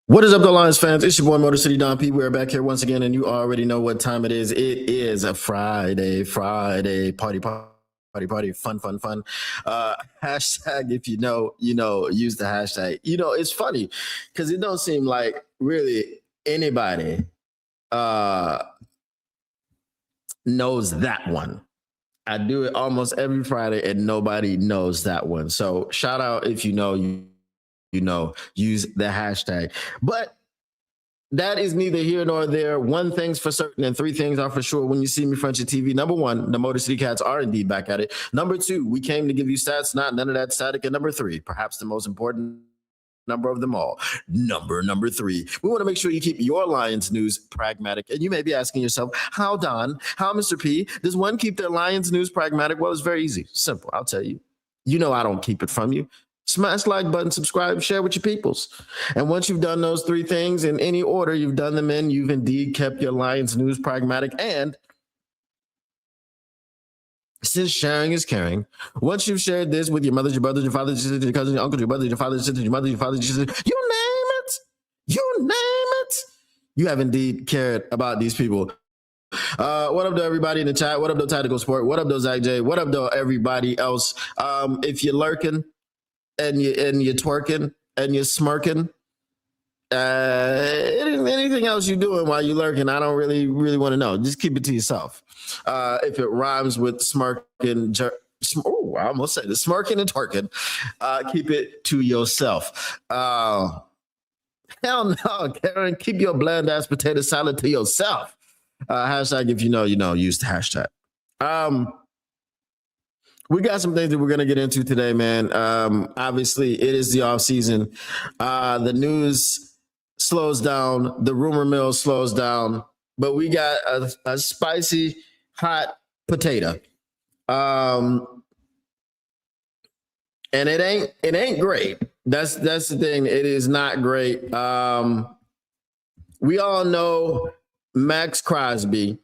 What is up, the Lions fans? It's your boy Motor City Don P. We're back here once again, and you already know what time it is. It is a Friday, party, fun. Hashtag, if you know, use the hashtag. It's funny because it don't seem like really anybody knows that one. I do it almost every Friday, and nobody knows that one. So shout out if you know, use the hashtag. But that is neither here nor there. One thing's for certain and three things are for sure when you see me front your TV. Number one, the Motor City Cats are indeed back at it. Number two, we came to give you stats, not none of that static. And number three, perhaps the most important number of them all, number three. We want to make sure you keep your Lions news pragmatic. And you may be asking yourself, how, Don, how, Mr. P, does one keep their Lions news pragmatic? Well, it's very easy. Simple. I'll tell you. You know I don't keep it from you. Smash like button, subscribe, share with your peoples. And once you've done those three things in any order you've done them in, you've indeed kept your Lions news pragmatic. And since sharing is caring, once you've shared this with your mother, your brother, your father, your sister, your cousin, your uncle, your brother, your father, your sister, your mother, your father, your sister, you name it, you have indeed cared about these people. What up to everybody in the chat? What up to Tactical Sport? What up to Zach J? What up to everybody else? If you're lurking, and you're twerking and you're smirking, anything else you're doing while you're lurking, I don't really want to know. Just keep it to yourself. If it rhymes with smirking, I almost said the smirking and twerking, keep it to yourself. Hell no, Karen, keep your bland ass potato salad to yourself. Hashtag if you know, use the hashtag. We got some things that we're going to get into today, man. Obviously, it is the off season. The news slows down. The rumor mill slows down. But we got a spicy, hot potato. And it ain't great. That's the thing. It is not great. We all know Maxx Crosby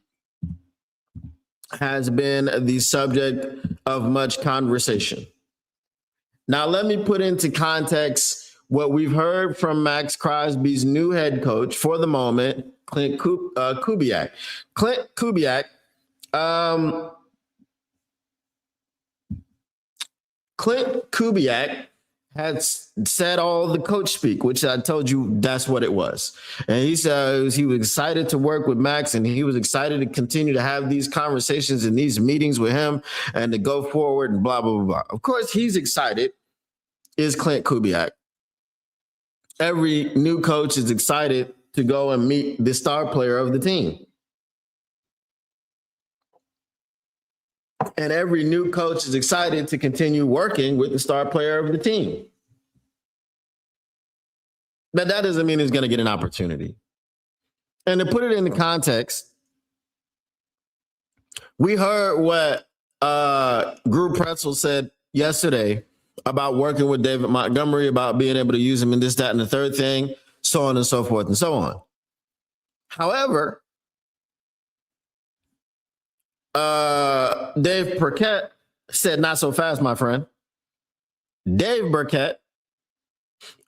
has been the subject of much conversation. Now, let me put into context what we've heard from Maxx Crosby's new head coach for the moment, Klint Kubiak. Klint Kubiak had said all the coach speak, which I told you that's what it was. And he said he was excited to work with Max, and he was excited to continue to have these conversations and these meetings with him and to go forward and blah, blah, blah, blah. Of course, he's excited, is Klint Kubiak. Every new coach is excited to go and meet the star player of the team. And every new coach is excited to continue working with the star player of the team. But that doesn't mean he's going to get an opportunity. And to put it into context, we heard what Group Pretzel said yesterday about working with David Montgomery, about being able to use him in this, that, and the third thing, so on and so forth and so on. However, Dave Birkett said, not so fast, my friend. Dave Birkett,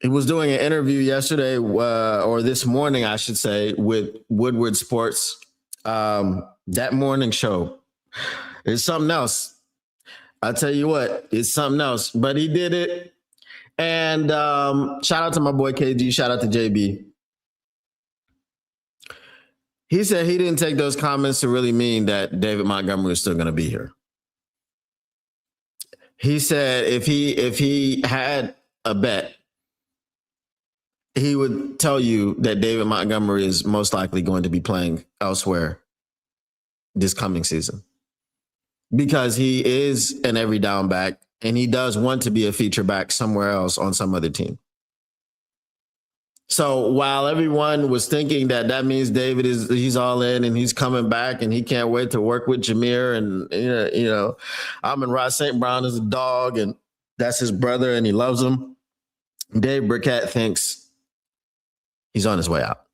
he was doing an interview yesterday, or this morning, I should say, with Woodward Sports. That morning show is something else. I'll tell you what, it's something else. But he did it. And shout out to my boy KG. Shout out to JB. He said he didn't take those comments to really mean that David Montgomery is still going to be here. He said if he had a bet, he would tell you that David Montgomery is most likely going to be playing elsewhere this coming season, because he is an every down back and he does want to be a feature back somewhere else on some other team. So while everyone was thinking that means David he's all in and he's coming back and he can't wait to work with Jameer, and Amon-Ra St. Brown is a dog and that's his brother and he loves him, Dave Birkett thinks he's on his way out.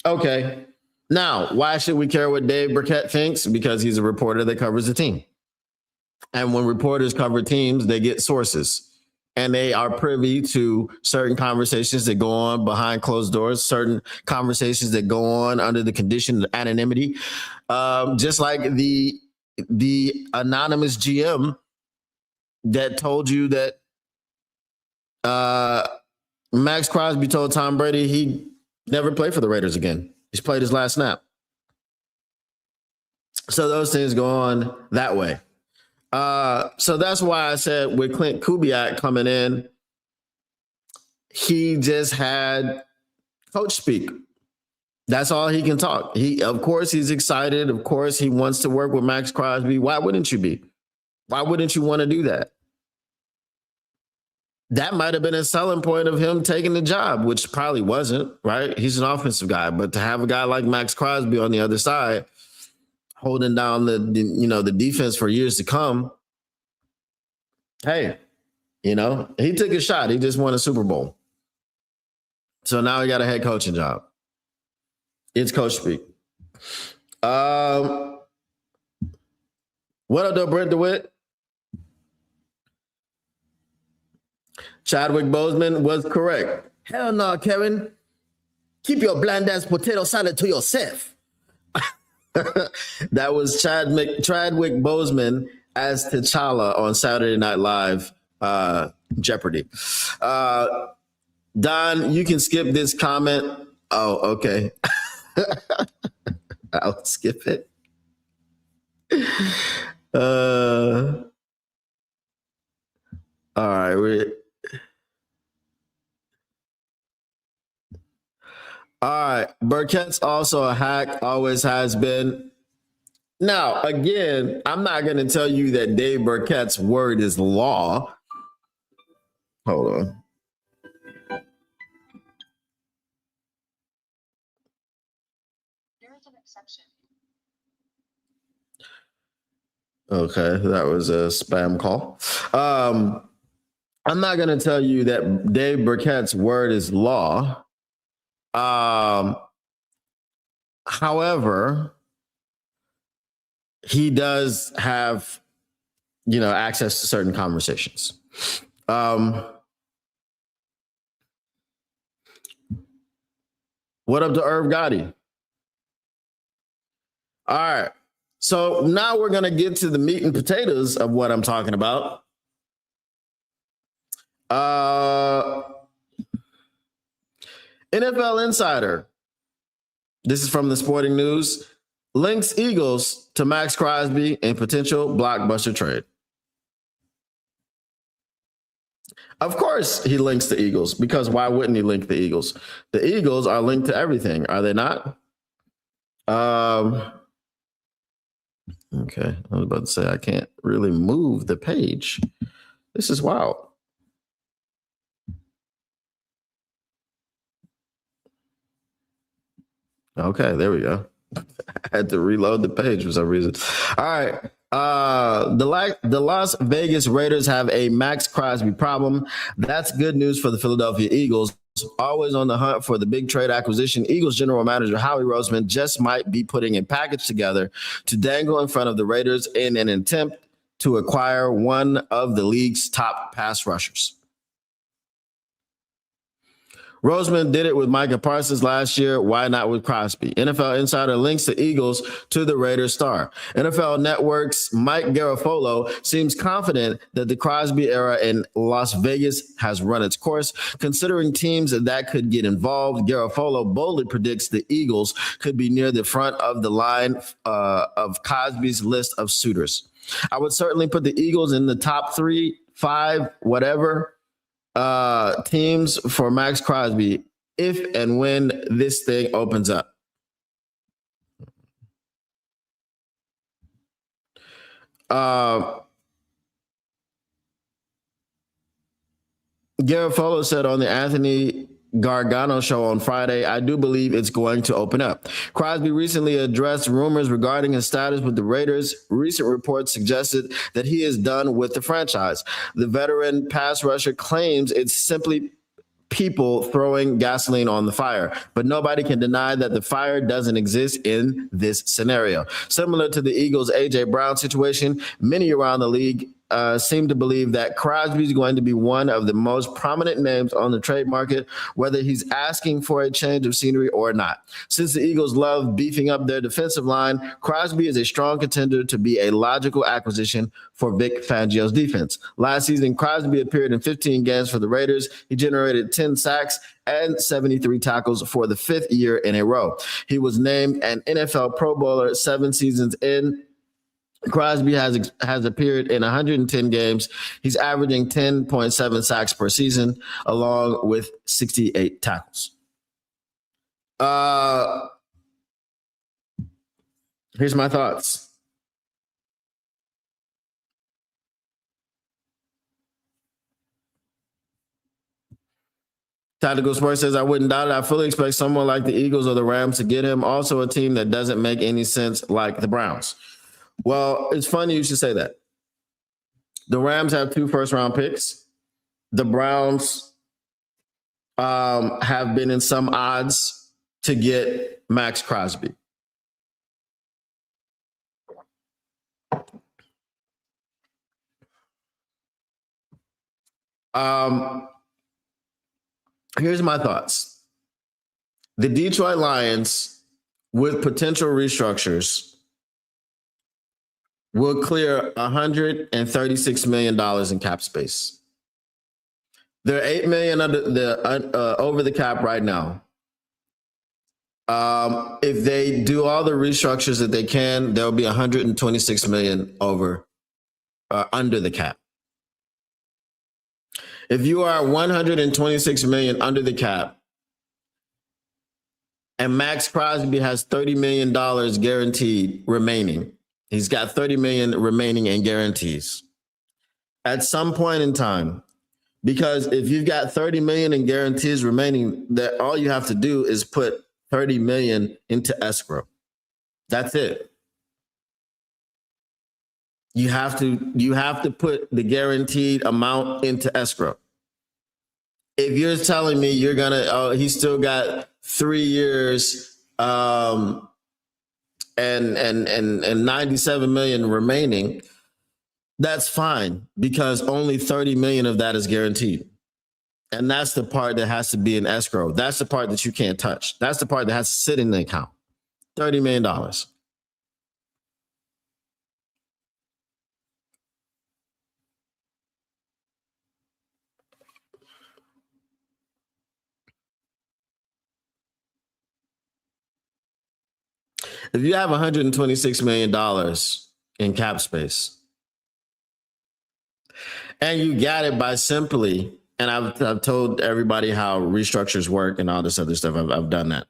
Okay. Now, why should we care what Dave Birkett thinks? Because he's a reporter that covers the team. And when reporters cover teams, they get sources. and they are privy to certain conversations that go on behind closed doors, certain conversations that go on under the condition of anonymity. Just like the anonymous GM that told you that Max Crosby told Tom Brady he never played for the Raiders again. He's played his last snap. So those things go on that way. So that's why I said with Clint Kubiak coming in, he just had coach speak. That's all he can talk. Of course, he's excited. Of course, he wants to work with Max Crosby. Why wouldn't you be? Why wouldn't you want to do that? That might have been a selling point of him taking the job, which probably wasn't, right? He's an offensive guy, but to have a guy like Max Crosby on the other side, holding down the defense for years to come. Hey, he took a shot. He just won a Super Bowl. So now he got a head coaching job. It's coach speak. What up, though, Brent DeWitt? Chadwick Boseman was correct. Hell no, Kevin. Keep your bland ass potato salad to yourself. That was Chadwick Boseman as T'Challa on Saturday Night Live Jeopardy. Don, you can skip this comment. Oh, okay. I'll skip it. All right. All right. Burkett's also a hack, always has been. Now, again, I'm not going to tell you that Dave Burkett's word is law. Hold on. There is an exception. Okay, that was a spam call. I'm not going to tell you that Dave Burkett's word is law. However, he does have, access to certain conversations. What up to Irv Gotti? All right. So now we're going to get to the meat and potatoes of what I'm talking about. NFL Insider. This is from the Sporting News. Links Eagles to Max Crosby in potential blockbuster trade. Of course he links the Eagles, because why wouldn't he link the Eagles? The Eagles are linked to everything, are they not? Okay, I was about to say I can't really move the page. This is wild. Okay, there we go. I had to reload the page for some reason. All right. The Las Vegas Raiders have a Max Crosby problem. That's good news for the Philadelphia Eagles. Always on the hunt for the big trade acquisition, Eagles general manager Howie Roseman just might be putting a package together to dangle in front of the Raiders in an attempt to acquire one of the league's top pass rushers. Roseman did it with Micah Parsons last year. Why not with Crosby? NFL Insider links the Eagles to the Raiders star. NFL Network's Mike Garafolo seems confident that the Crosby era in Las Vegas has run its course. Considering teams that could get involved, Garafolo boldly predicts the Eagles could be near the front of the line of Crosby's list of suitors. I would certainly put the Eagles in the top 3, 5, whatever teams for Max Crosby if and when this thing opens up. Garofalo said on the Anthony Gargano show on Friday, I do believe it's going to open up. Crosby recently addressed rumors regarding his status with the Raiders. Recent reports suggested that he is done with the franchise. The veteran pass rusher claims it's simply people throwing gasoline on the fire, but nobody can deny that the fire doesn't exist in this scenario. Similar to the Eagles' A.J. Brown situation, many around the league seem to believe that Crosby is going to be one of the most prominent names on the trade market, whether he's asking for a change of scenery or not. Since the Eagles love beefing up their defensive line, Crosby is a strong contender to be a logical acquisition for Vic Fangio's defense. Last season, Crosby appeared in 15 games for the Raiders. He generated 10 sacks and 73 tackles for the 5th year in a row. He was named an NFL Pro Bowler 7 seasons in. Crosby has appeared in 110 games. He's averaging 10.7 sacks per season, along with 68 tackles. Here's my thoughts. Tactical Sports says, I wouldn't doubt it. I fully expect someone like the Eagles or the Rams to get him. Also a team that doesn't make any sense like the Browns. Well, it's funny you should say that. The Rams have 2 first-round picks. The Browns have been in some odds to get Max Crosby. Here's my thoughts. The Detroit Lions, with potential restructures, will clear $136 million in cap space. They're $8 million over the cap right now. If they do all the restructures that they can, there'll be $126 million under the cap. If you are $126 million under the cap, and Max Crosby has $30 million guaranteed remaining, he's got $30 million remaining in guarantees. At some point in time, because if you've got $30 million in guarantees remaining, that all you have to do is put $30 million into escrow. That's it. You have to put the guaranteed amount into escrow. If you're telling me you're gonna, he's still got 3 years and 97 million remaining, that's fine, because only 30 million of that is guaranteed. And that's the part that has to be in escrow. That's the part that you can't touch. That's the part that has to sit in the account. $30 million. If you have $126 million in cap space, and you got it by simply, and I've told everybody how restructures work and all this other stuff. I've done that.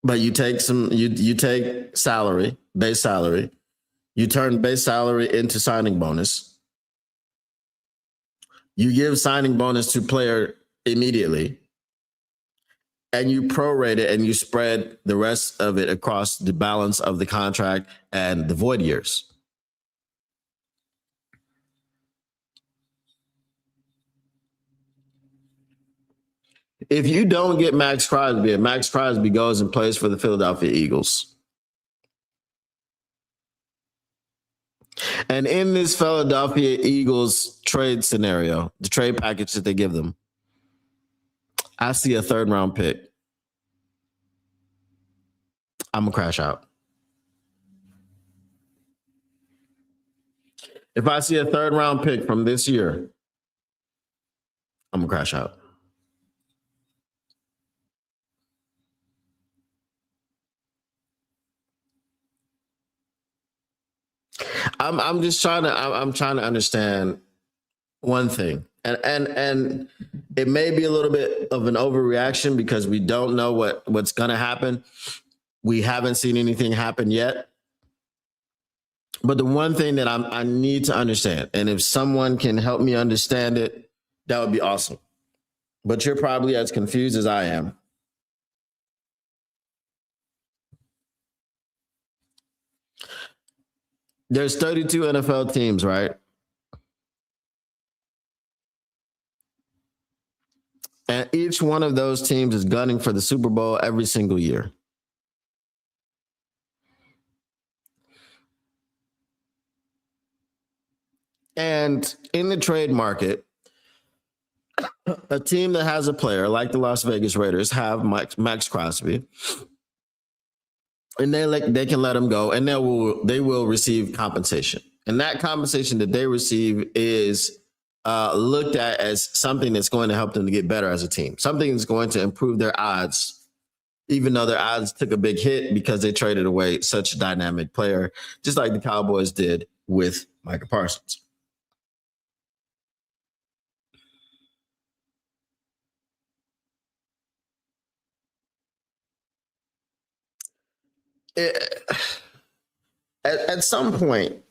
But you take you take salary, base salary, you turn base salary into signing bonus. You give signing bonus to player immediately, and you prorate it and you spread the rest of it across the balance of the contract and the void years. If you don't get Max Crosby, and Max Crosby goes and plays for the Philadelphia Eagles, and in this Philadelphia Eagles trade scenario, the trade package that they give them, I see a 3rd round pick, I'm going to crash out. If I see a 3rd round pick from this year, I'm going to crash out. I'm just trying to I'm trying to understand one thing. And it may be a little bit of an overreaction because we don't know what's going to happen. We haven't seen anything happen yet. But the one thing that I need to understand, and if someone can help me understand it, that would be awesome. But you're probably as confused as I am. There's 32 NFL teams, right? And each one of those teams is gunning for the Super Bowl every single year. And in the trade market, a team that has a player like the Las Vegas Raiders have Max Crosby, and they can let him go, and they will receive compensation, and that compensation that they receive is looked at as something that's going to help them to get better as a team, something that's going to improve their odds, even though their odds took a big hit because they traded away such a dynamic player, just like the Cowboys did with Micah Parsons. At some point,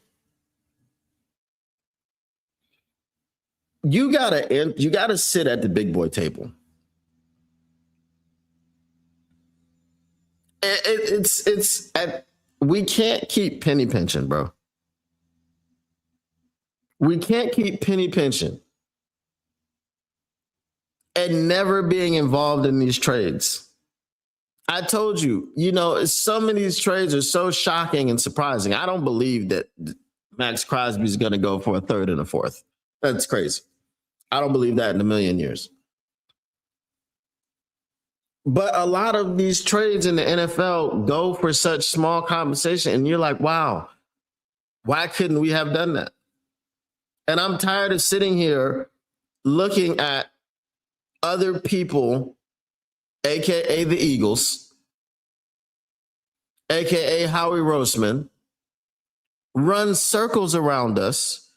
you gotta sit at the big boy table. We can't keep penny pinching, bro. We can't keep penny pinching and never being involved in these trades. I told you, some of these trades are so shocking and surprising. I don't believe that Max Crosby is going to go for a third and a fourth. That's crazy. I don't believe that in a million years. But a lot of these trades in the NFL go for such small compensation, and you're like, wow, why couldn't we have done that? And I'm tired of sitting here looking at other people, aka the Eagles, aka Howie Roseman, run circles around us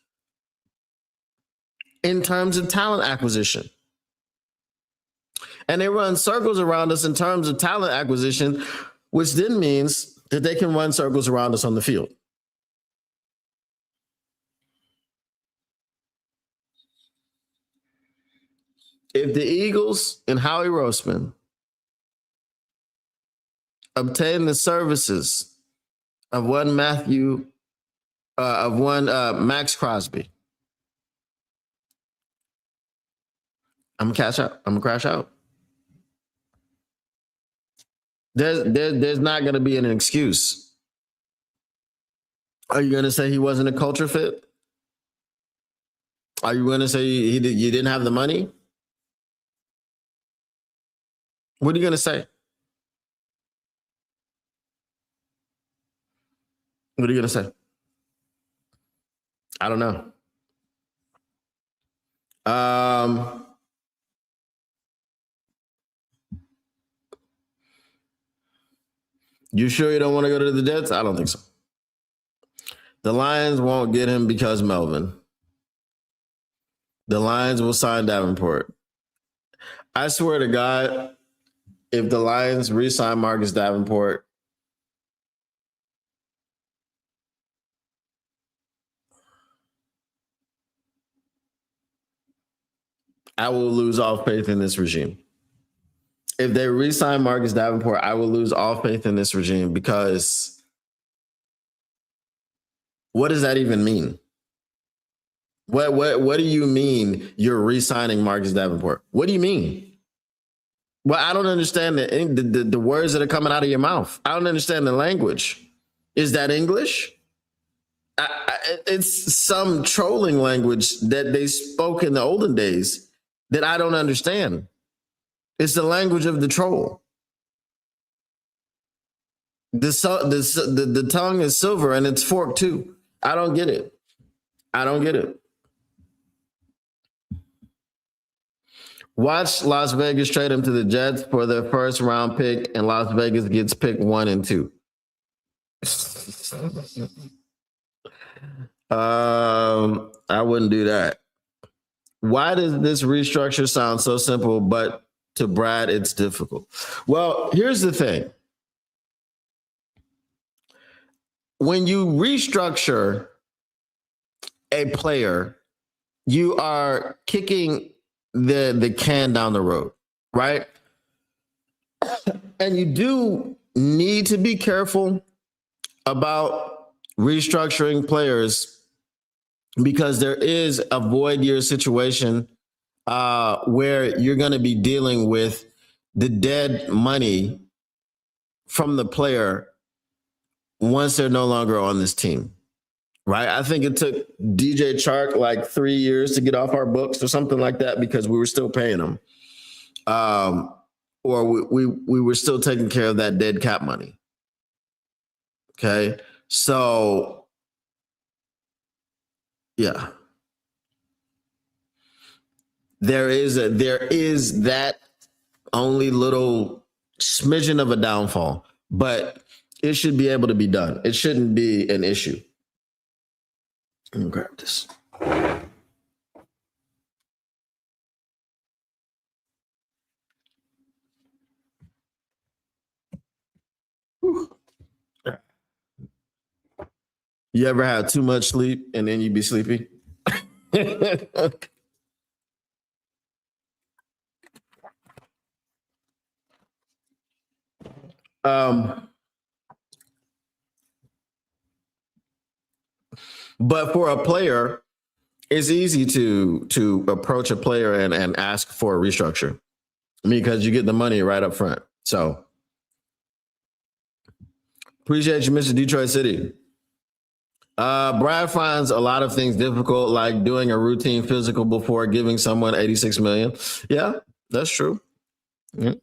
in terms of talent acquisition. And they run circles around us in terms of talent acquisition, which then means that they can run circles around us on the field. If the Eagles and Howie Roseman obtain the services of one Max Crosby, I'm gonna crash out. There's not gonna be an excuse. Are you gonna say he wasn't a culture fit? Are you gonna say you didn't have the money? What are you gonna say? What are you gonna say? I don't know. You sure you don't want to go to the Jets? I don't think so. The Lions won't get him because Melvin. The Lions will sign Davenport. I swear to God, if the Lions re-sign Marcus Davenport, I will lose all faith in this regime. If they re-sign Marcus Davenport, I will lose all faith in this regime, because what does that even mean? What do you mean you're re-signing Marcus Davenport? What do you mean? Well, I don't understand the words that are coming out of your mouth. I don't understand the language. Is that English? It's some trolling language that they spoke in the olden days that I don't understand. It's the language of the troll. The tongue is silver and it's forked too. I don't get it. I don't get it. Watch Las Vegas trade him to the Jets for their first round pick, and Las Vegas gets pick 1 and 2. I wouldn't do that. Why does this restructure sound so simple, but to Brad, it's difficult? Well, here's the thing. When you restructure a player, you are kicking the can down the road, right? And you do need to be careful about restructuring players, because there is a void year situation where you're going to be dealing with the dead money from the player once they're no longer on this team. right? I think it took DJ Chark like 3 years to get off our books or something like that because we were still paying him. Or we were still taking care of that dead cap money. Okay. So yeah. There is that only little smidgen of a downfall, but it should be able to be done. It shouldn't be an issue. Let me grab this. Whew. You ever have too much sleep and then you be sleepy? But for a player, it's easy to approach a player and ask for a restructure because you get the money right up front. So appreciate you, Mr. Detroit City. Brad finds a lot of things difficult, like doing a routine physical before giving someone 86 million. Yeah, that's true. Mm-hmm.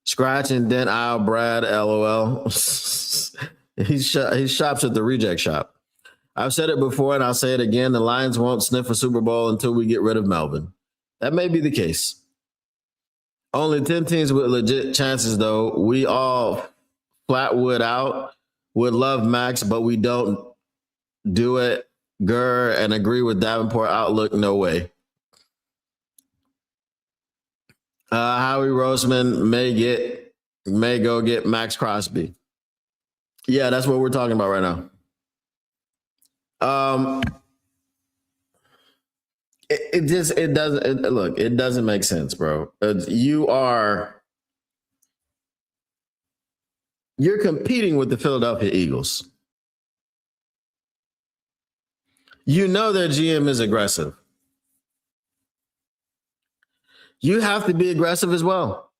Scratch and dent aisle, Brad. LOL. he shops at the reject shop. I've said it before and I'll say it again. The Lions won't sniff a Super Bowl until we get rid of Melvin. That may be the case. Only 10 teams with legit chances, though. We all Flatwood out. Would love Max, but we don't do it. Gurr and agree with Davenport outlook. No way. Howie Roseman may go get Max Crosby. Yeah, that's what we're talking about right now. It doesn't make sense, bro. You're competing with the Philadelphia Eagles. You know their GM is aggressive. You have to be aggressive as well.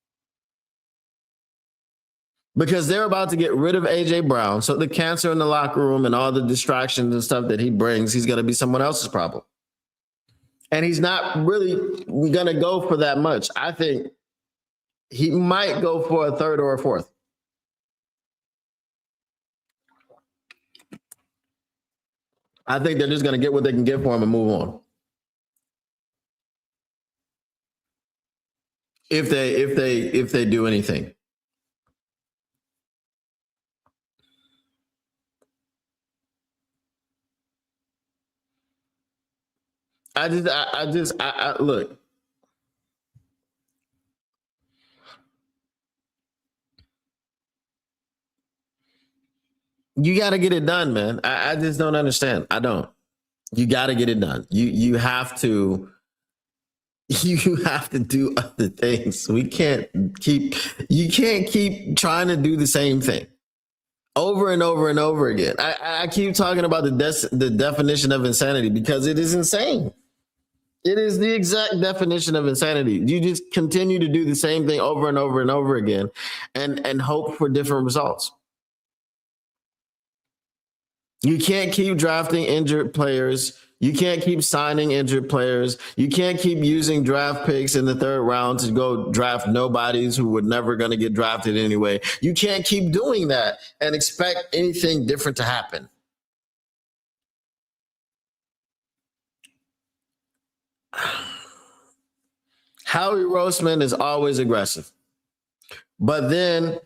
Because they're about to get rid of AJ Brown. So the cancer in the locker room and all the distractions and stuff that he brings, he's going to be someone else's problem. And he's not really going to go for that much. I think he might go for a third or a fourth. I think they're just going to get what they can get for him and move on. If they do anything. I look. You got to get it done, man. I just don't understand. I don't. You got to get it done. You have to. You have to do other things. You can't keep trying to do the same thing over and over and over again. I keep talking about the definition of insanity because it is insane. It is the exact definition of insanity. You just continue to do the same thing over and over and over again and hope for different results. You can't keep drafting injured players. You can't keep signing injured players. You can't keep using draft picks in the third round to go draft nobodies who were never going to get drafted anyway. You can't keep doing that and expect anything different to happen. Howie Roseman is always aggressive. But then,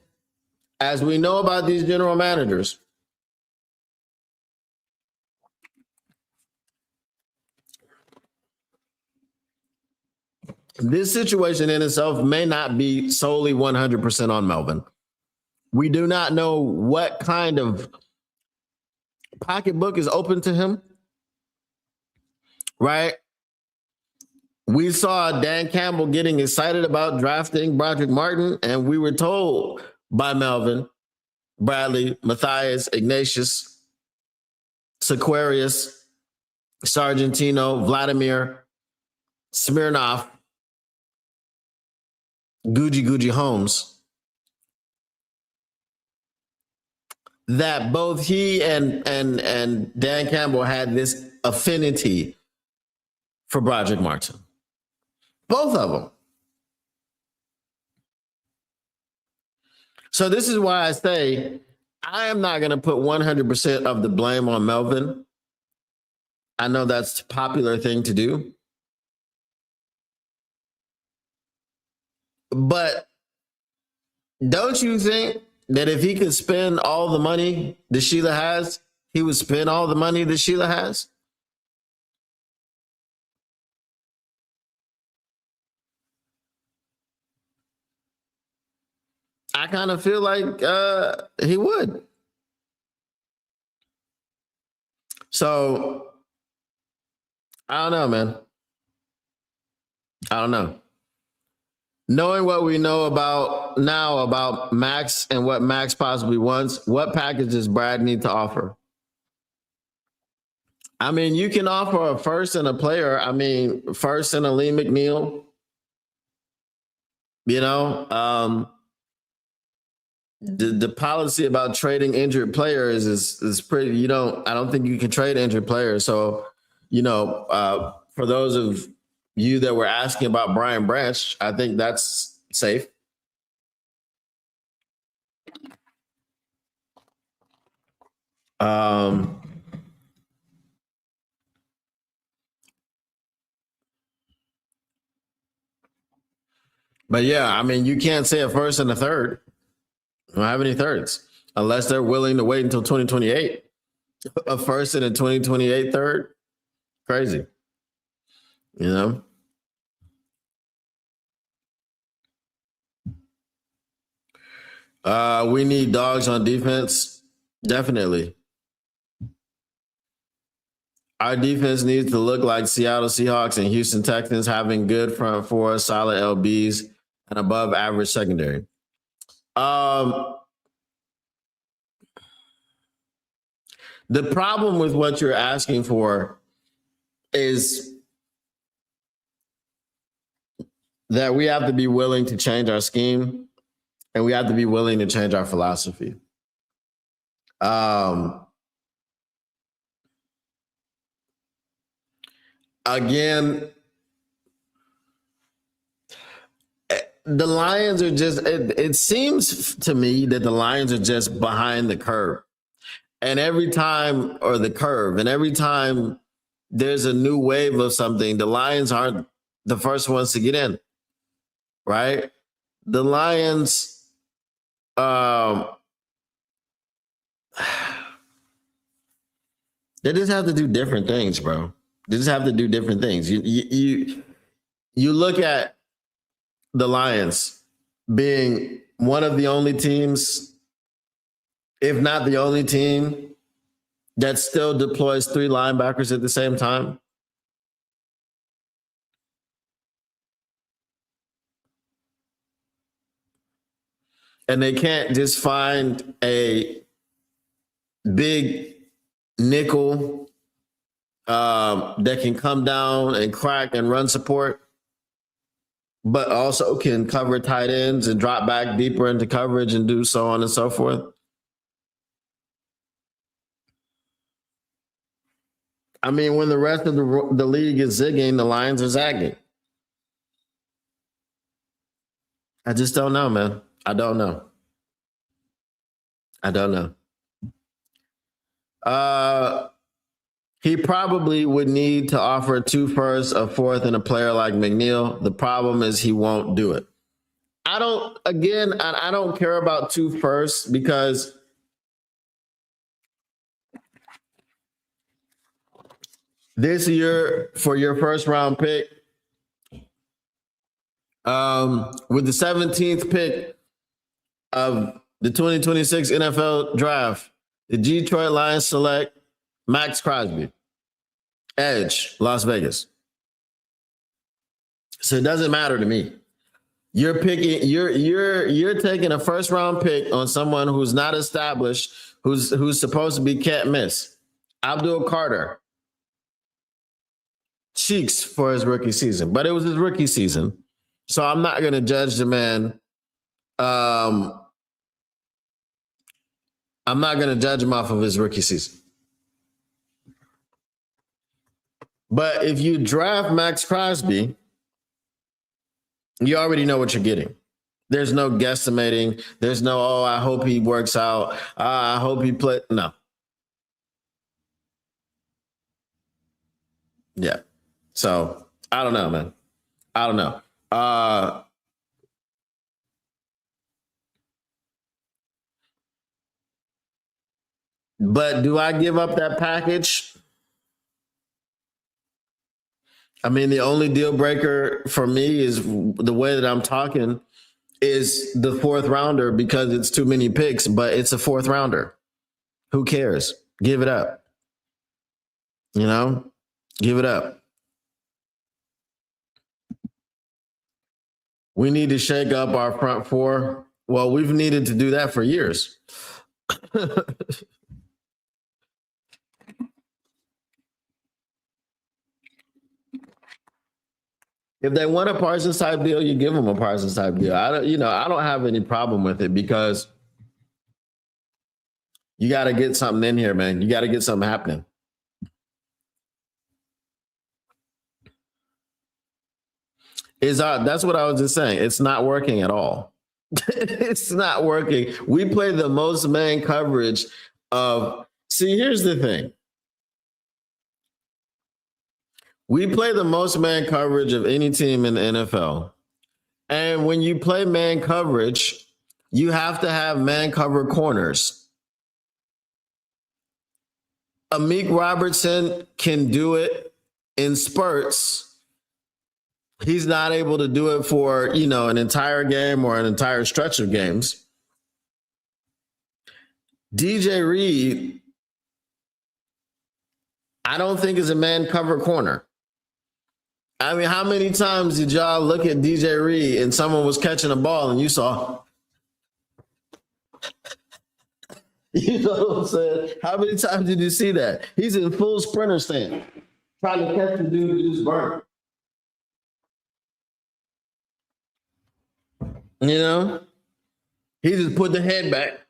as we know about these general managers, this situation in itself may not be solely 100% on Melvin. We do not know what kind of pocketbook is open to him, right? We saw Dan Campbell getting excited about drafting Broderick Martin, and we were told by Melvin, Bradley, Matthias, Ignatius, Sequarius, Sargentino, Vladimir, Smirnoff, Gucci Holmes, that both he and Dan Campbell had this affinity for Broderick Martin. Both of them. So this is why I say I am not going to put 100% of the blame on Melvin. I know that's a popular thing to do. But don't you think that if he could spend all the money that Sheila has, he would spend all the money that Sheila has? I kind of feel like he would. So I don't know, man. I don't know. Knowing what we know about now about Max and what Max possibly wants, what package does Brad need to offer? I mean, you can offer a first and a player. I mean, first and a Lee McNeil. You know, the policy about trading injured players is pretty. I don't think you can trade injured players. So, for those of you that were asking about Brian Branch, I think that's safe. But yeah, I mean, you can't say a first and a third. I don't have any thirds unless they're willing to wait until 2028. A first and a 2028 third, crazy. We need dogs on defense, definitely. Our defense needs to look like Seattle Seahawks and Houston Texans, having good front four, solid LBs, and above average secondary. The problem with what you're asking for is that we have to be willing to change our scheme and we have to be willing to change our philosophy. Again, the Lions are just, it seems to me that the Lions are just behind the curve. And every time, or the curve, and every time there's a new wave of something, the Lions aren't the first ones to get in, right? The Lions, they just have to do different things, bro. They just have to do different things. You look at the Lions being one of the only teams, if not the only team, that still deploys 3 linebackers at the same time. And they can't just find a big nickel that can come down and crack and run support, but also can cover tight ends and drop back deeper into coverage and do so on and so forth. I mean, when the rest of the league is zigging, the Lions are zagging. I just don't know, man. I don't know. He probably would need to offer 2 firsts, a fourth, and a player like McNeil. The problem is he won't do it. I don't care about 2 firsts because this year for your first round pick, with the 17th pick of the 2026 NFL draft, the Detroit Lions select Max Crosby, edge, Las Vegas. So it doesn't matter to me. You're picking, you're taking a first round pick on someone who's not established, who's supposed to be can't miss. Abdul Carter, cheeks for his rookie season, but it was his rookie season, so I'm not going to judge the man I'm not going to judge him off of his rookie season. But if you draft Max Crosby, you already know what you're getting. There's no guesstimating. There's no, oh, I hope he works out. I hope he play. No. Yeah. So I don't know, man. I don't know. But do I give up that package? I mean, the only deal breaker for me is the way that I'm talking is the fourth rounder because it's too many picks, but it's a fourth rounder. Who cares? Give it up. You know, give it up. We need to shake up our front four. Well, we've needed to do that for years. If they want a Parsons type deal, you give them a Parsons type deal. I don't have any problem with it because you got to get something in here, man. You got to get something happening. That's what I was just saying. It's not working at all. It's not working. We play the most man coverage of. See, here's the thing. We play the most man coverage of any team in the NFL. And when you play man coverage, you have to have man cover corners. Amik Robertson can do it in spurts. He's not able to do it for, an entire game or an entire stretch of games. DJ Reed, I don't think is a man cover corner. I mean, how many times did y'all look at DJ Reed and someone was catching a ball and you saw, you know what I'm saying? How many times did you see that? He's in full sprinter stand, trying to catch the dude who just burned. You know? He just put the head back.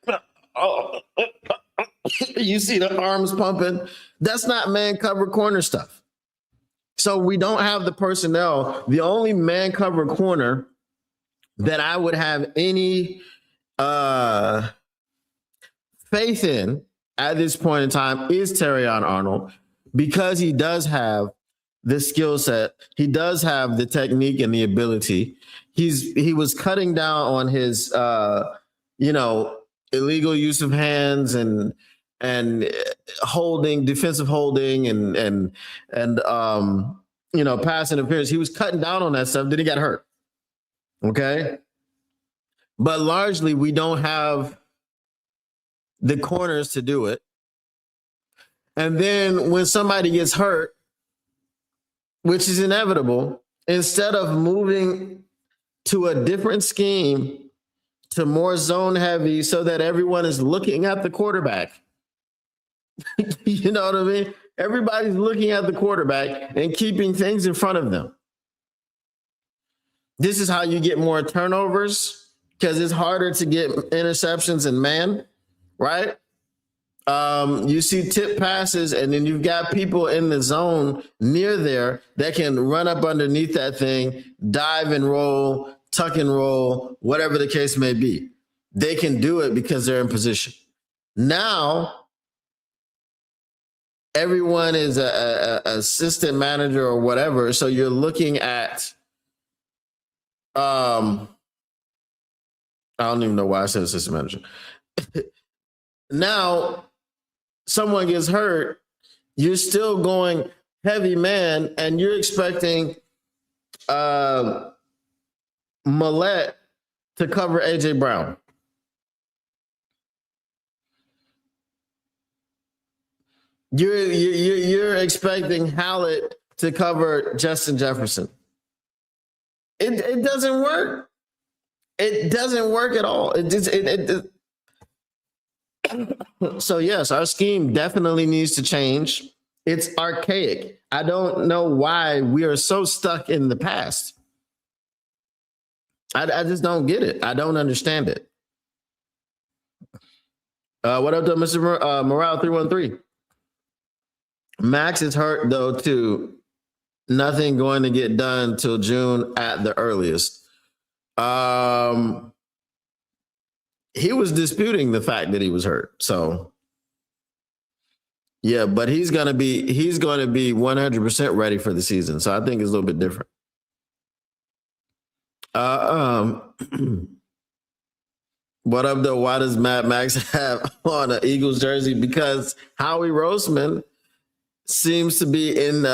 You see the arms pumping. That's not man cover corner stuff. So we don't have the personnel. The only man cover corner that I would have any faith in at this point in time is Terrion Arnold because he does have the skill set. He does have the technique and the ability. He was cutting down on his illegal use of hands and holding, defensive holding and pass interference. He was cutting down on that stuff. Then he got hurt. Okay. But largely we don't have the corners to do it. And then when somebody gets hurt, which is inevitable, instead of moving to a different scheme, to more zone heavy so that everyone is looking at the quarterback. You know what I mean? Everybody's looking at the quarterback and keeping things in front of them. This is how you get more turnovers because it's harder to get interceptions in man, right? You see tip passes and then you've got people in the zone near there that can run up underneath that thing, dive and roll, tuck and roll, whatever the case may be. They can do it because they're in position. Now, everyone is a assistant manager or whatever. So you're looking at, I don't even know why I said assistant manager. Now, someone gets hurt, you're still going heavy man, and you're expecting Millette to cover AJ Brown. You're expecting Hallett to cover Justin Jefferson. It doesn't work. It doesn't work at all. So yes, our scheme definitely needs to change. It's archaic. I don't know why we are so stuck in the past. I just don't get it. I don't understand it. What up, though, Mr. Morale 313? Max is hurt though too. Nothing going to get done till June at the earliest. He was disputing the fact that he was hurt. So yeah, but he's gonna be 100% ready for the season. So I think it's a little bit different. What up though? Why does Mad Max have on an Eagles jersey? Because Howie Roseman seems to be in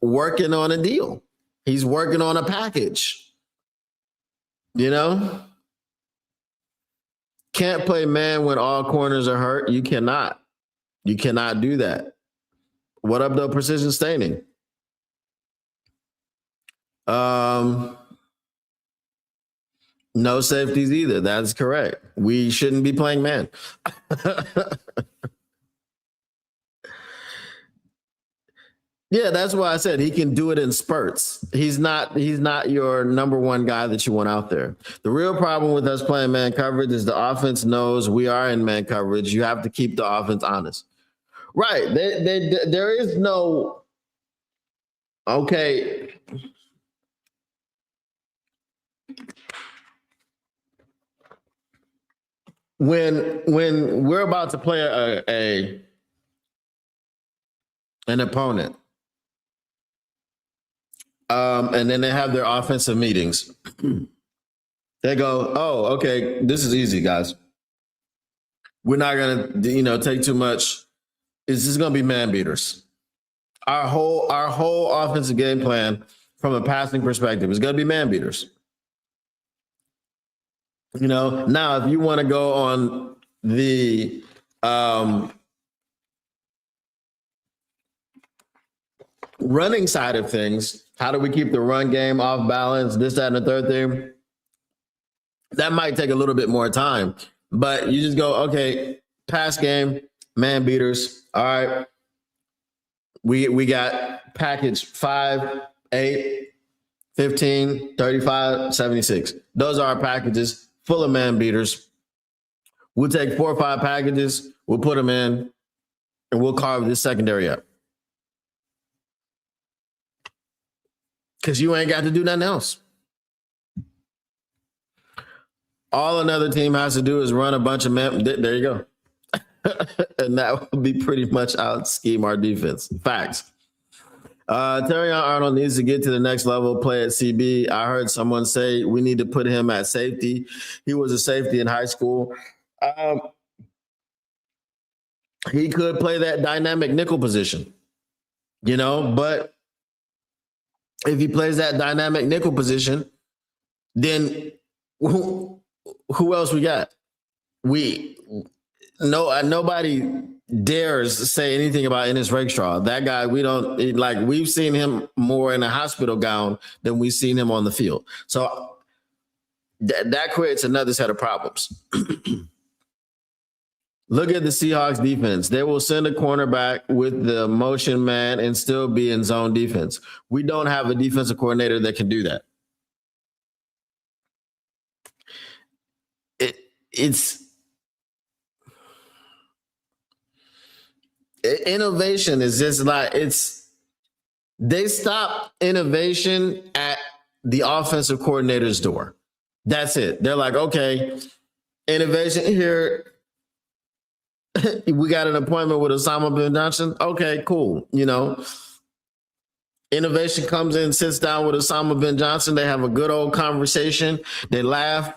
working on a deal. He's working on a package. You know? Can't play man when all corners are hurt. You cannot. You cannot do that. What up though? Precision staining. No safeties either. That's correct. We shouldn't be playing man. Yeah, that's why I said he can do it in spurts. He's not your number one guy that you want out there. The real problem with us playing man coverage is the offense knows we are in man coverage. You have to keep the offense honest. Right. There is no okay. When we're about to play an opponent, and then they have their offensive meetings. They go, "Oh, okay, this is easy, guys. We're not gonna, take too much. It's just gonna be man beaters. Our whole offensive game plan from a passing perspective is gonna be man beaters. Now if you want to go on the running side of things, how do we keep the run game off balance? This, that, and the third thing. That might take a little bit more time, but you just go, okay, pass game, man beaters. All right. We got package 5, 8, 15, 35, 76. Those are our packages full of man beaters. We'll take 4 or 5 packages, we'll put them in, and we'll carve this secondary up. Because you ain't got to do nothing else. All another team has to do is run a bunch of men. There you go. And that would be pretty much out scheme our defense. Facts. Terrion Arnold needs to get to the next level, play at CB. I heard someone say we need to put him at safety. He was a safety in high school. He could play that dynamic nickel position, but if he plays that dynamic nickel position, then who else we got? Nobody dares say anything about Ennis Rakestraw. That guy, we've seen him more in a hospital gown than we've seen him on the field. So that creates another set of problems. Look at the Seahawks defense. They will send a cornerback with the motion man and still be in zone defense. We don't have a defensive coordinator that can do that. It's innovation is just like they stop innovation at the offensive coordinator's door. That's it. They're like, okay, innovation here. We got an appointment with Osama bin Johnson. Okay, cool. Innovation comes in, sits down with Osama bin Johnson. They have a good old conversation. They laugh,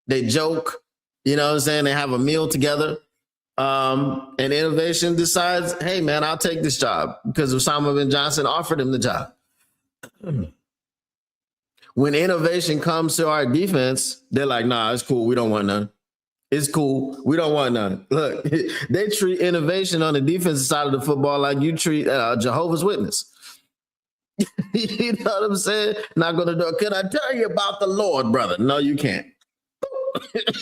they joke. You know what I'm saying? They have a meal together. And innovation decides, hey, man, I'll take this job because Osama bin Johnson offered him the job. When innovation comes to our defense, they're like, nah, it's cool. We don't want none. It's cool. We don't want none. Look, they treat innovation on the defensive side of the football like you treat Jehovah's Witness. You know what I'm saying? Not going to do it. Can I tell you about the Lord, brother? No, you can't.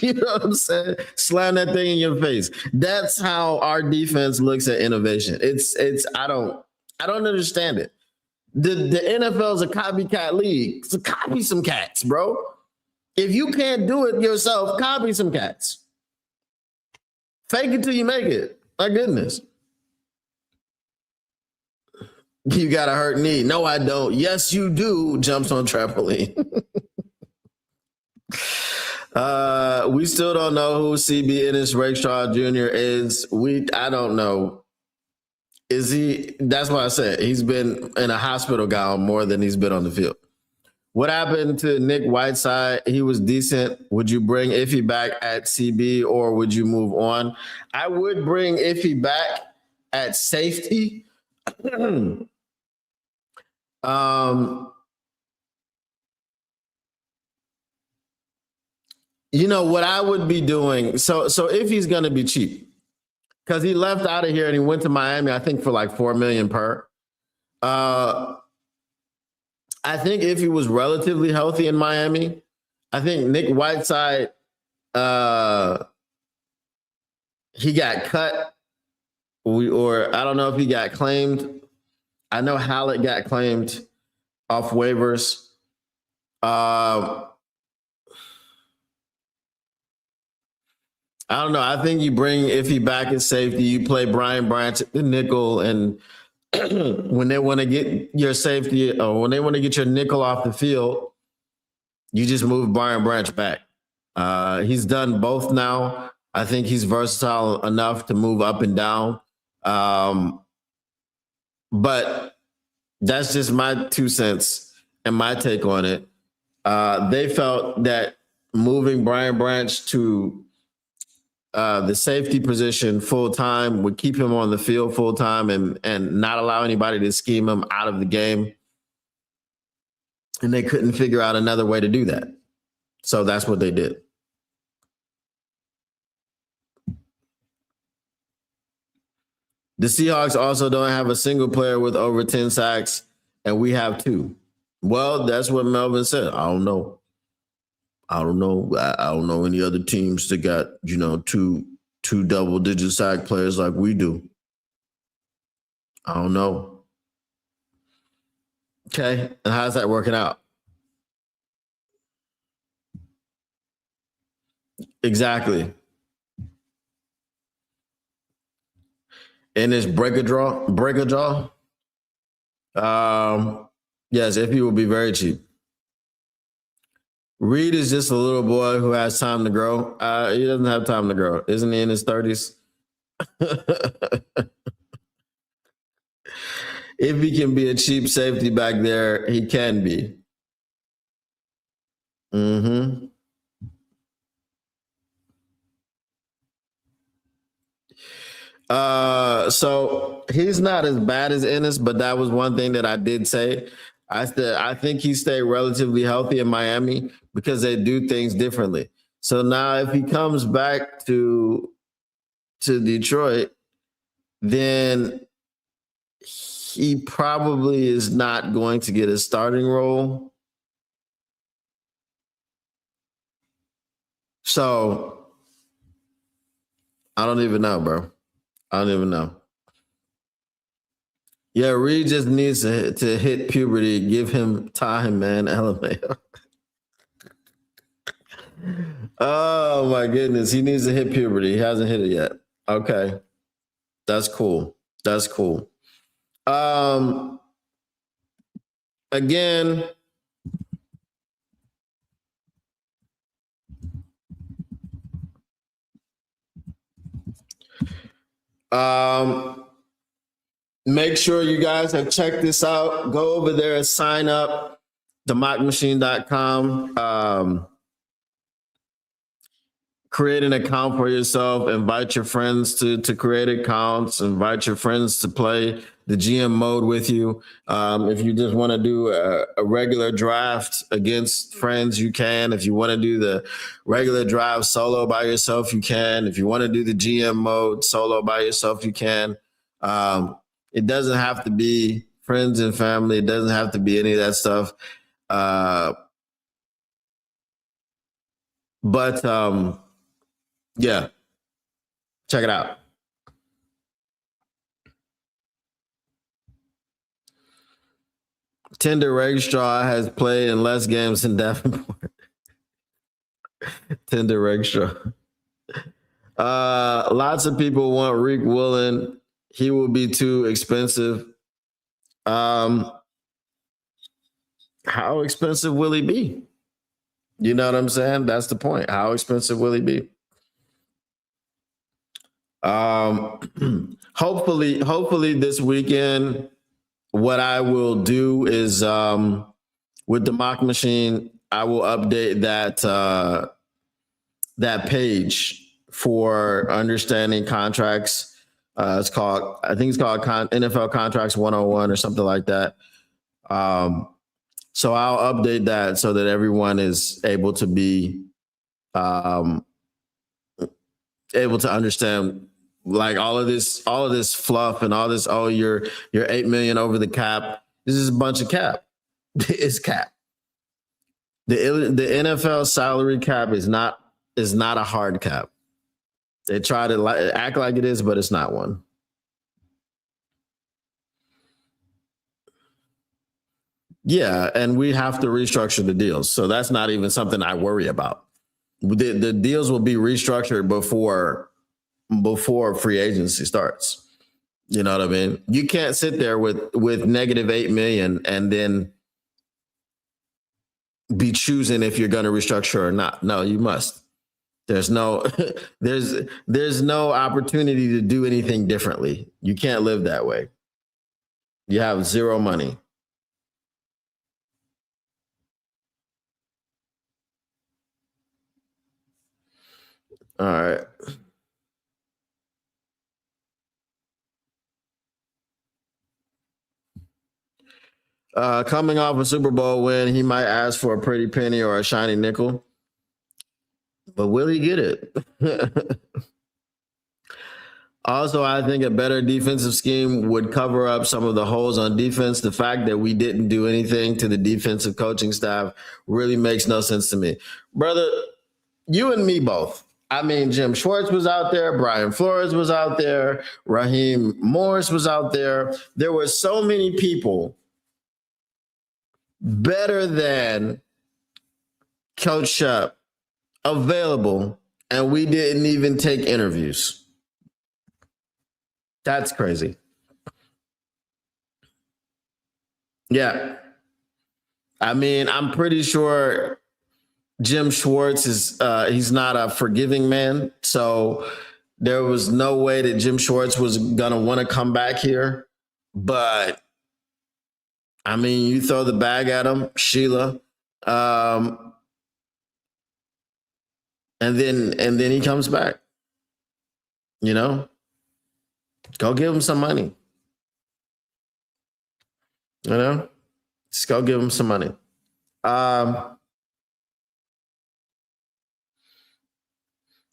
You know what I'm saying? Slam that thing in your face. That's how our defense looks at innovation. I don't understand it. The NFL is a copycat league. So copy some cats, bro. If you can't do it yourself, copy some cats. Fake it till you make it. My goodness. You got a hurt knee. No, I don't. Yes, you do. Jumps on trampoline. We still don't know who CB Ennis Rakestraw Jr. is. I don't know. Is he? That's why I said he's been in a hospital gown more than he's been on the field. What happened to Nick Whiteside? He was decent. Would you bring Iffy back at CB or would you move on? I would bring Iffy back at safety. You know what I would be doing. So if he's going to be cheap, because he left out of here and he went to Miami, I think for like $4 million per. I think if he was relatively healthy in Miami, I think Nick Whiteside, he got cut, or I don't know if he got claimed. I know Hallett got claimed off waivers. I don't know. I think you bring Iffy back at safety. You play Brian Branch at the nickel, and when they want to get your safety or when they want to get your nickel off the field, you just move Brian Branch back. He's done both now. I think he's versatile enough to move up and down. But that's just my 2 cents and my take on it. They felt that moving Brian Branch to the safety position full time would keep him on the field full time and not allow anybody to scheme him out of the game. And they couldn't figure out another way to do that. So that's what they did. The Seahawks also don't have a single player with over 10 sacks, and we have 2. Well, that's what Melvin said. I don't know. I don't know any other teams that got, two double-digit sack players like we do. I don't know. Okay, and how's that working out? Exactly. And this break a jaw. Yes, if he will be very cheap. Reed is just a little boy who has time to grow. He doesn't have time to grow. Isn't he in his 30s? If he can be a cheap safety back there, he can be. Mm-hmm. So he's not as bad as Ennis, but that was one thing that I did say. I think he stayed relatively healthy in Miami because they do things differently. So now if he comes back to Detroit, then he probably is not going to get a starting role. So I don't even know, bro. I don't even know. Yeah, Reed just needs to hit puberty. Give him time, man. LMAO. Oh my goodness, he needs to hit puberty. He hasn't hit it yet. Okay, that's cool. That's cool. Again. Make sure you guys have checked this out. Go over there and sign up, themockmachine.com. Create an account for yourself. Invite your friends to create accounts. Invite your friends to play the GM mode with you. If you just want to do a regular draft against friends, you can. If you want to do the regular draft solo by yourself, you can. If you want to do the GM mode solo by yourself, you can. It doesn't have to be friends and family. It doesn't have to be any of that stuff. But yeah, check it out. Tender Rakestraw has played in less games than Davenport. Tender Rakestraw. Lots of people want Rick Woolen. He will be too expensive. Um, how expensive will he be? You know what I'm saying? That's the point. How expensive will he be? Hopefully this weekend, what I will do is with the mock machine, I will update that page for understanding contracts. I think it's called NFL Contracts 101 or something like that. So I'll update that so that everyone is able to be able to understand like all of this fluff and all this. Oh, you're 8 million over the cap. This is a bunch of cap. It's cap. The NFL salary cap is not a hard cap. They try to act like it is, but it's not one. Yeah, and we have to restructure the deals. So that's not even something I worry about. The deals will be restructured before free agency starts. You know what I mean? You can't sit there with negative 8 million and then be choosing if you're going to restructure or not. No, you must. There's no there's no opportunity to do anything differently. You can't live that way. You have zero money. All right. Coming off a Super Bowl win, he might ask for a pretty penny or a shiny nickel. But will he get it? Also, I think a better defensive scheme would cover up some of the holes on defense. The fact that we didn't do anything to the defensive coaching staff really makes no sense to me. Brother, you and me both. I mean, Jim Schwartz was out there. Brian Flores was out there. Raheem Morris was out there. There were so many people better than Coach Shep available, and we didn't even take interviews. That's crazy. Yeah. I mean, I'm pretty sure Jim Schwartz is he's not a forgiving man. So there was no way that Jim Schwartz was gonna want to come back here. But I mean, you throw the bag at him, Sheila. And then he comes back. You know? Go give him some money. You know? Just go give him some money.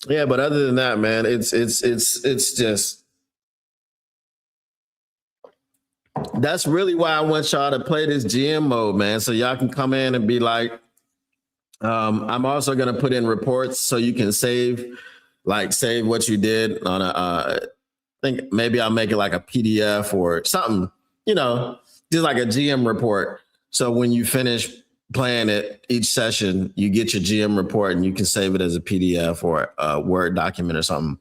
Yeah, but other than that, man, it's just that's really why I want y'all to play this GM mode, man. So y'all can come in and be like, I'm also gonna put in reports so you can save what you did on I think maybe I'll make it like a PDF or something, you know, just like a GM report. So when you finish playing it each session, you get your GM report and you can save it as a PDF or a Word document or something.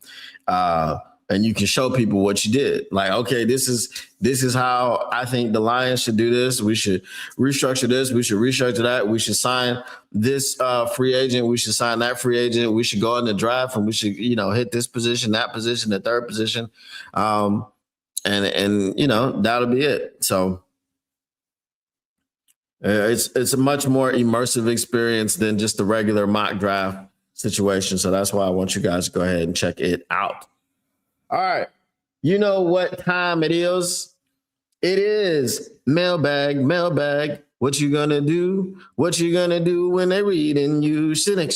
And you can show people what you did. Like, okay, this is how I think the Lions should do this. We should restructure this. We should restructure that. We should sign this free agent. We should sign that free agent. We should go in the draft and we should, hit this position, that position, the third position. And that'll be it. So it's a much more immersive experience than just the regular mock draft situation. So that's why I want you guys to go ahead and check it out. All right. You know what time it is? It is mailbag. What you gonna do? What you gonna do when they reading you? Snick,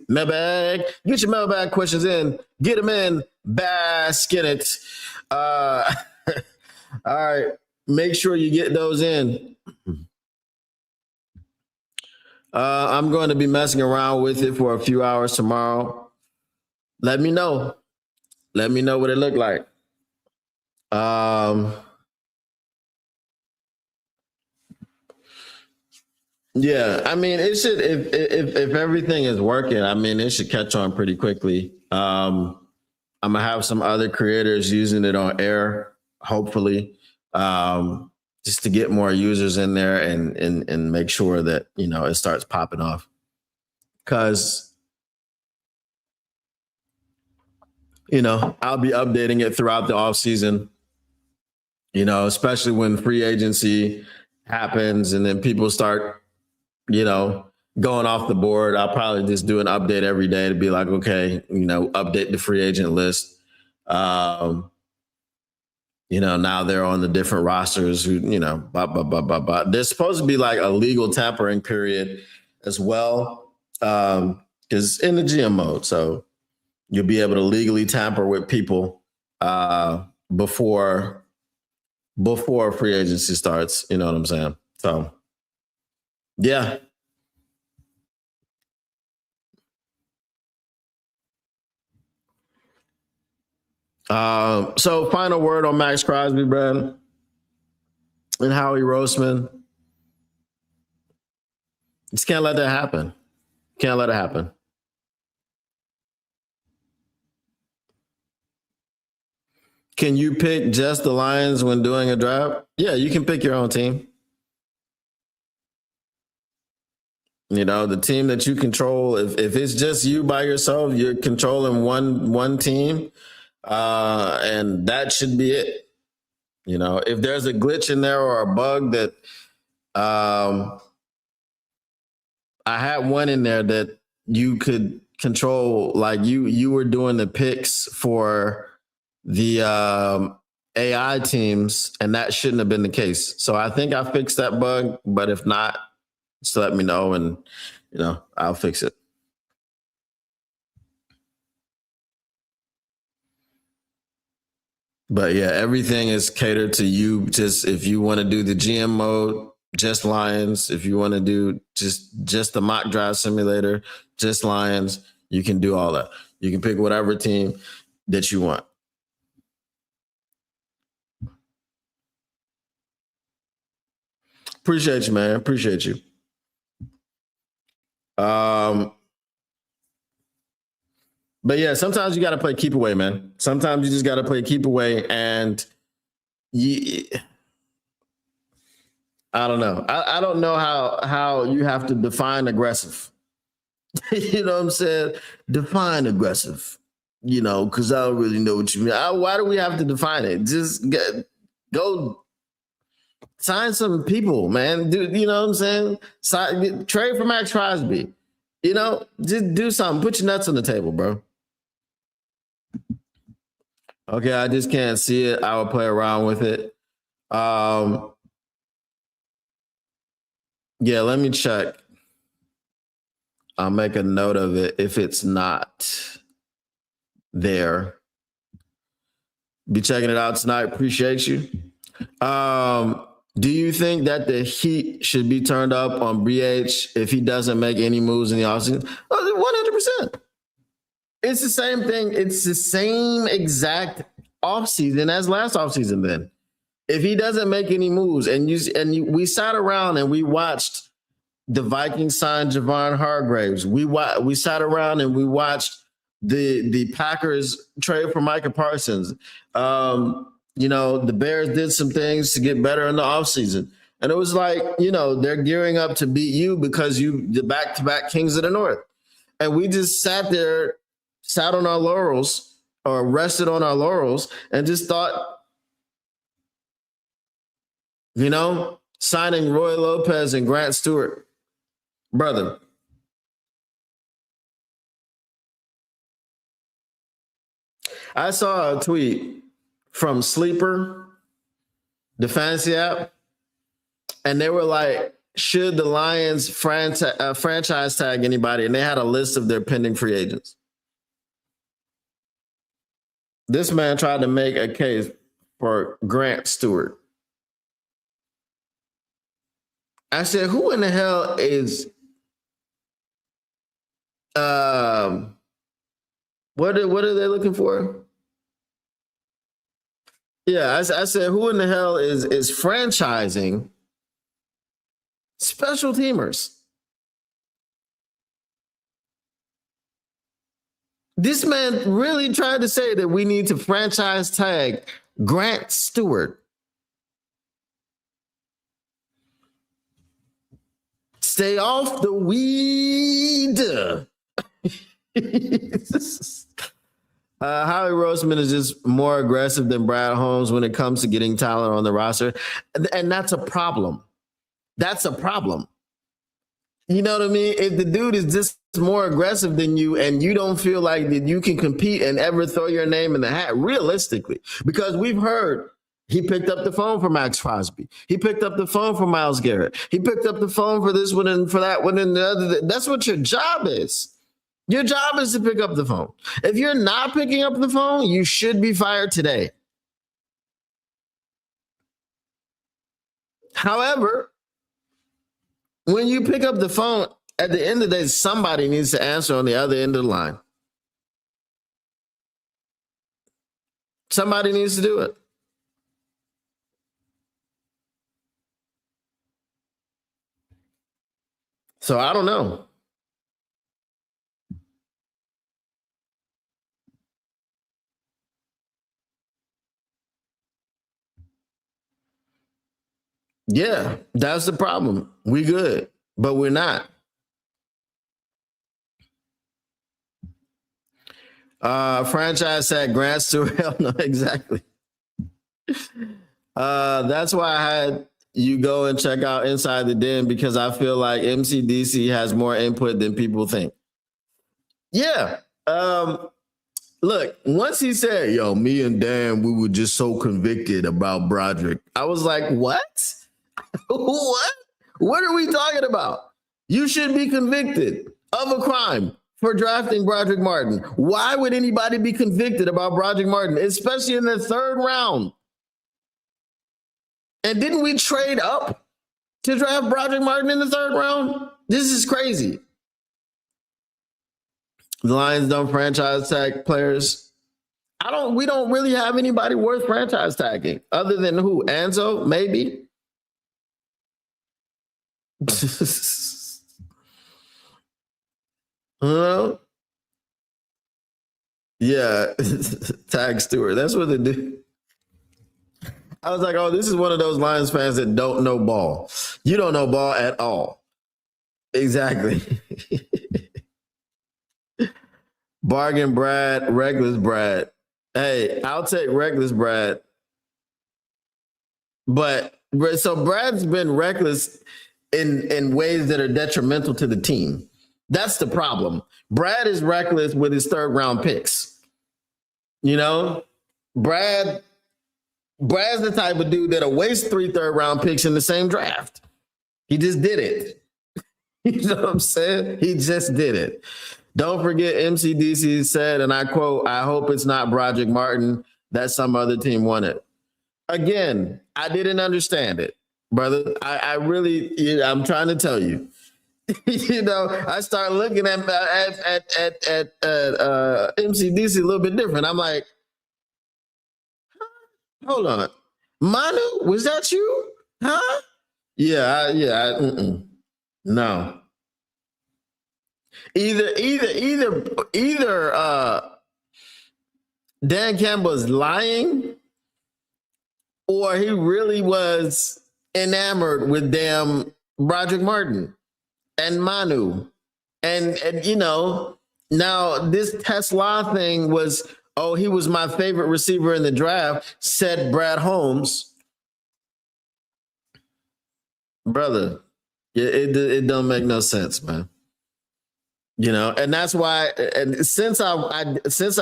mailbag. Get your mailbag questions in. Get them in. Bask in it. All right. Make sure you get those in. I'm going to be messing around with it for a few hours tomorrow. Let me know. Let me know what it looked like. Yeah, I mean, it should if everything is working, I mean, it should catch on pretty quickly. I'm gonna have some other creators using it on air, hopefully, just to get more users in there and make sure that it starts popping off. Because I'll be updating it throughout the off season. Especially when free agency happens and then people start, going off the board. I'll probably just do an update every day to be like, okay, update the free agent list. Now they're on the different rosters who, blah, blah, blah, blah, blah. There's supposed to be like a legal tampering period as well. Because in the GM mode. So you'll be able to legally tamper with people before free agency starts. You know what I'm saying? So yeah. So final word on Max Crosby, Brad, and Howie Roseman. Just can't let that happen. Can't let it happen. Can you pick just the Lions when doing a draft? Yeah, you can pick your own team. The team that you control. If it's just you by yourself, you're controlling one team, and that should be it. If there's a glitch in there or a bug that, I had one in there that you could control, like you were doing the picks for the AI teams, and that shouldn't have been the case. So I think I fixed that bug, but if not, just let me know and I'll fix it. But yeah, everything is catered to you. Just if you want to do the GM mode, just Lions. If you want to do just the mock draft simulator, just Lions, you can do all that. You can pick whatever team that you want. Appreciate you, man. Appreciate you. But yeah, sometimes you got to play keep away, man. Sometimes you just got to play keep away, and I don't know. I don't know how you have to define aggressive. You know what I'm saying? Define aggressive. Because I don't really know what you mean. Why do we have to define it? Just go sign some people, man. You know what I'm saying? Trade for Max Crosby. Just do something. Put your nuts on the table, bro. Okay, I just can't see it. I will play around with it. Yeah, let me check. I'll make a note of it if it's not there. Be checking it out tonight. Appreciate you. Do you think that the heat should be turned up on BH if he doesn't make any moves in the offseason? 100%. It's the same thing. It's the same exact offseason as last offseason then. If he doesn't make any moves we sat around and we watched the Vikings sign Javon Hargraves. We sat around and we watched the Packers trade for Micah Parsons. The Bears did some things to get better in the offseason. And it was like, they're gearing up to beat you because the back-to-back Kings of the North. And we just sat on our laurels or rested on our laurels and just thought, signing Roy Lopez and Grant Stewart, brother. I saw a tweet from Sleeper, the fantasy app, and they were like, should the Lions franchise tag anybody? And they had a list of their pending free agents. This man tried to make a case for Grant Stewart. I said, who in the hell is what are they looking for? Yeah, I said, who in the hell is franchising special teamers? This man really tried to say that we need to franchise tag Grant Stewart. Stay off the weed. Howie Roseman is just more aggressive than Brad Holmes when it comes to getting talent on the roster. And that's a problem. That's a problem. You know what I mean? If the dude is just more aggressive than you and you don't feel like that you can compete and ever throw your name in the hat, realistically, because we've heard he picked up the phone for Max Crosby. He picked up the phone for Myles Garrett. He picked up the phone for this one and for that one and the other. That's what your job is. Your job is to pick up the phone. If you're not picking up the phone, you should be fired today. However, when you pick up the phone, at the end of the day, somebody needs to answer on the other end of the line. Somebody needs to do it. So I don't know. Yeah, that's the problem. We good, but we're not. Franchise tag Grant Stewart. Hell no, exactly. That's why I had you go and check out Inside the Den, because I feel like MCDC has more input than people think. Yeah. Look, once he said, yo, me and Dan, we were just so convicted about Broderick. I was like, what? What? What are we talking about? You should be convicted of a crime for drafting Broderick Martin. Why would anybody be convicted about Broderick Martin, especially in the third round? And didn't we trade up to draft Broderick Martin in the third round? This is crazy. The Lions don't franchise tag players. We don't really have anybody worth franchise tagging other than who? Anzo, maybe. Yeah, tag Stewart. That's what they do. I was like, oh, this is one of those Lions fans that don't know ball. You don't know ball at all. Exactly. Bargain Brad, Reckless Brad. Hey, I'll take Reckless Brad. But so Brad's been reckless in ways that are detrimental to the team. That's the problem. Brad is reckless with his third round picks. You know, Brad's the type of dude that'll waste 3 third round picks in the same draft. He just did it. You know what I'm saying? He just did it. Don't forget, MCDC said, and I quote, I hope it's not Broderick Martin that some other team wanted. Again, I didn't understand it, brother. I really, I'm trying to tell you. You know, I start looking at MCDC a little bit different. I'm like, hold on, Manu, was that you? Huh? Yeah, no. Either Dan Campbell's lying, or he really was enamored with damn Broderick Martin and Manu. And you know, now this Tesla thing was, oh, he was my favorite receiver in the draft, said Brad Holmes. Brother, it don't make no sense, man. You know, and that's why. And since I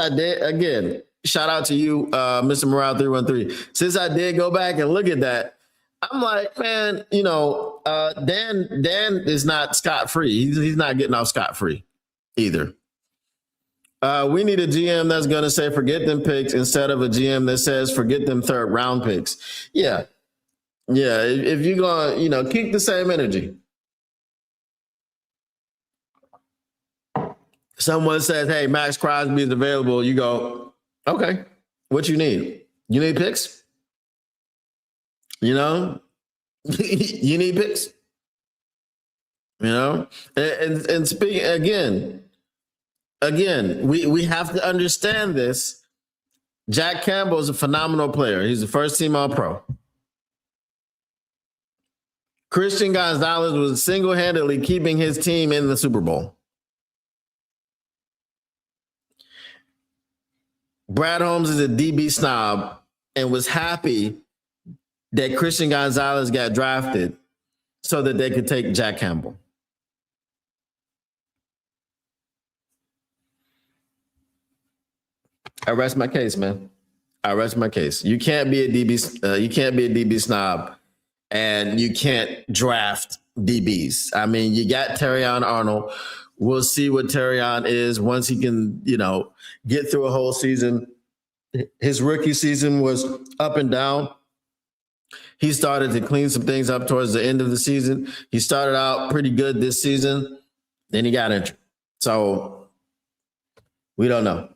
did, again, shout out to you, Mr. Morale 313. Since I did go back and look at that, I'm like, man, you know, Dan is not scot-free. He's not getting off scot-free either. We need a GM that's going to say forget them picks instead of a GM that says forget them third round picks. Yeah. If you're going to, you know, keep the same energy. Someone says, hey, Max Crosby is available. You go, okay, what you need? You need picks? You know, you need picks? You know, and speaking again, again, we have to understand this. Jack Campbell is a phenomenal player. He's the first team All-Pro. Christian Gonzalez was single-handedly keeping his team in the Super Bowl. Brad Holmes is a DB snob and was happy that Christian Gonzalez got drafted so that they could take Jack Campbell. I rest my case, man. I rest my case. You can't be a DB. You can't be a DB snob, and you can't draft DBs. I mean, you got Terrion Arnold. We'll see what Terrion is once he can, get through a whole season. His rookie season was up and down. He started to clean some things up towards the end of the season. He started out pretty good this season. Then he got injured. So we don't know.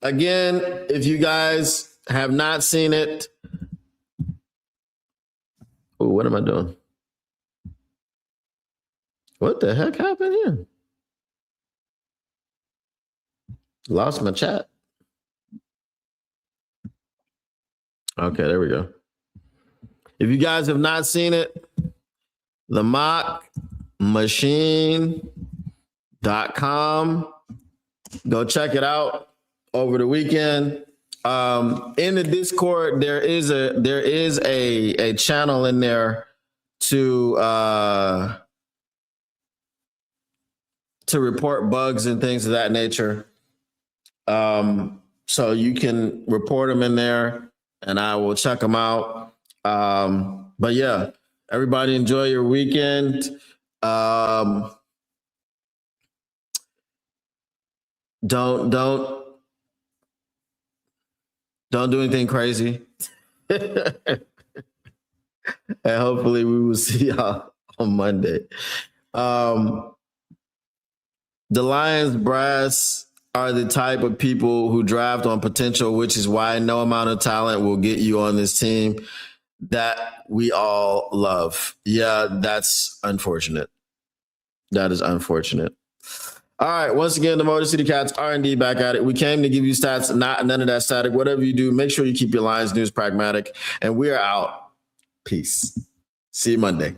Again, if you guys have not seen it, what am I doing? What the heck happened here? Lost my chat. Okay, there we go. If you guys have not seen it, themockmachine.com. Go check it out over the weekend. In the Discord, there is a channel in there to report bugs and things of that nature. So you can report them in there, and I will check them out. But yeah, everybody enjoy your weekend. Don't do anything crazy. And hopefully we will see y'all on Monday. The Lions brass are the type of people who draft on potential, which is why no amount of talent will get you on this team that we all love. Yeah, that's unfortunate. That is unfortunate. All right. Once again, the Motor City Cats R&D back at it. We came to give you stats, none of that static. Whatever you do, make sure you keep your Lions news pragmatic. And we are out. Peace. See you Monday.